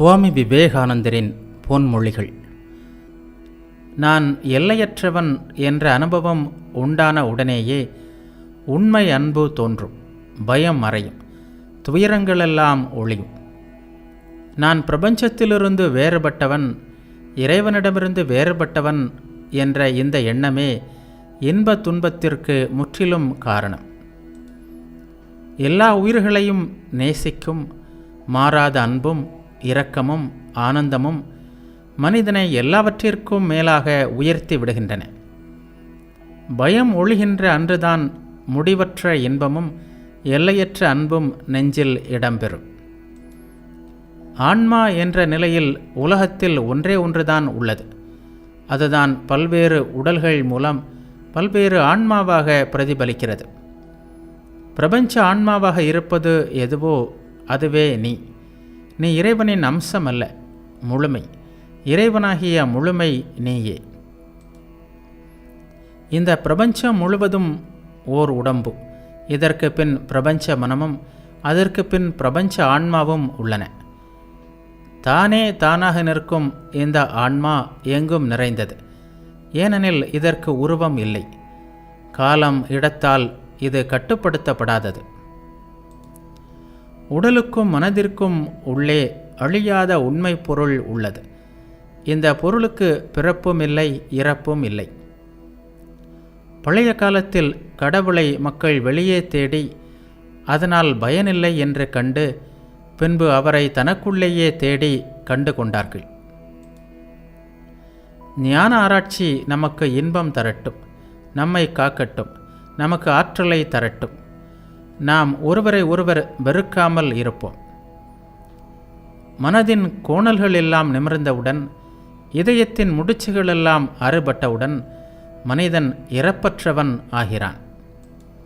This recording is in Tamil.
சுவாமி விவேகானந்தரின் பொன்மொழிகள். நான் எல்லையற்றவன் என்ற அனுபவம் உண்டான உடனேயே உண்மை அன்பு தோன்றும், பயம் மறையும், துயரங்களெல்லாம் ஒழியும். நான் பிரபஞ்சத்திலிருந்து வேறுபட்டவன், இறைவனிடமிருந்து வேறுபட்டவன் என்ற இந்த எண்ணமே இன்ப துன்பத்திற்கு முற்றிலும் காரணம். எல்லா உயிர்களையும் நேசிக்கும் மாறாத அன்பும் இரக்கமும் ஆனந்தமும் மனிதனை எல்லாவற்றிற்கும் மேலாக உயர்த்தி விடுகின்றன. பயம் ஒழிகின்ற அன்றுதான் முடிவற்ற இன்பமும் எல்லையற்ற அன்பும் நெஞ்சில் இடம்பெறும். ஆன்மா என்ற நிலையில் உலகத்தில் ஒன்றே ஒன்றுதான் உள்ளது. அதுதான் பல்வேறு உடல்கள் மூலம் பல்வேறு ஆன்மாவாக பிரதிபலிக்கிறது. பிரபஞ்ச ஆன்மாவாக இருப்பது எதுவோ அதுவே நீ. நீ இறைவனின் அம்சம் அல்ல, முழுமை. இறைவனாகிய முழுமை நீயே. இந்த பிரபஞ்சம் முழுவதும் ஓர் உடம்பு. இதற்கு பின் பிரபஞ்ச மனமும் அதற்கு பின் பிரபஞ்ச ஆன்மாவும் உள்ளன. தானே தானாக நிற்கும் இந்த ஆன்மா எங்கும் நிறைந்தது. ஏனெனில் இதற்கு உருவம் இல்லை. காலம் இடத்தால் இது கட்டுப்படுத்தப்படாதது. உடலுக்கும் மனதிற்கும் உள்ளே அழியாத உண்மை பொருள் உள்ளது. இந்த பொருளுக்கு பிறப்பும் இல்லை, இறப்பும் இல்லை. பழைய காலத்தில் கடவுளை மக்கள் வெளியே தேடி அதனால் பயனில்லை என்று கண்டு பின்பு அவரை தனக்குள்ளேயே தேடி கண்டு கொண்டார்கள். ஞான ஆராய்ச்சி நமக்கு இன்பம் தரட்டும், நம்மை காக்கட்டும், நமக்கு ஆற்றலை தரட்டும். நாம் ஒருவரை ஒருவர் வெறுக்காமல் இருப்போம். மனதின் கோணல்கள் எல்லாம் நிமிர்ந்தவுடன், இதயத்தின் முடிச்சுகளெல்லாம் அறுபட்டவுடன் மனிதன் இறப்பற்றவன் ஆகிறான்.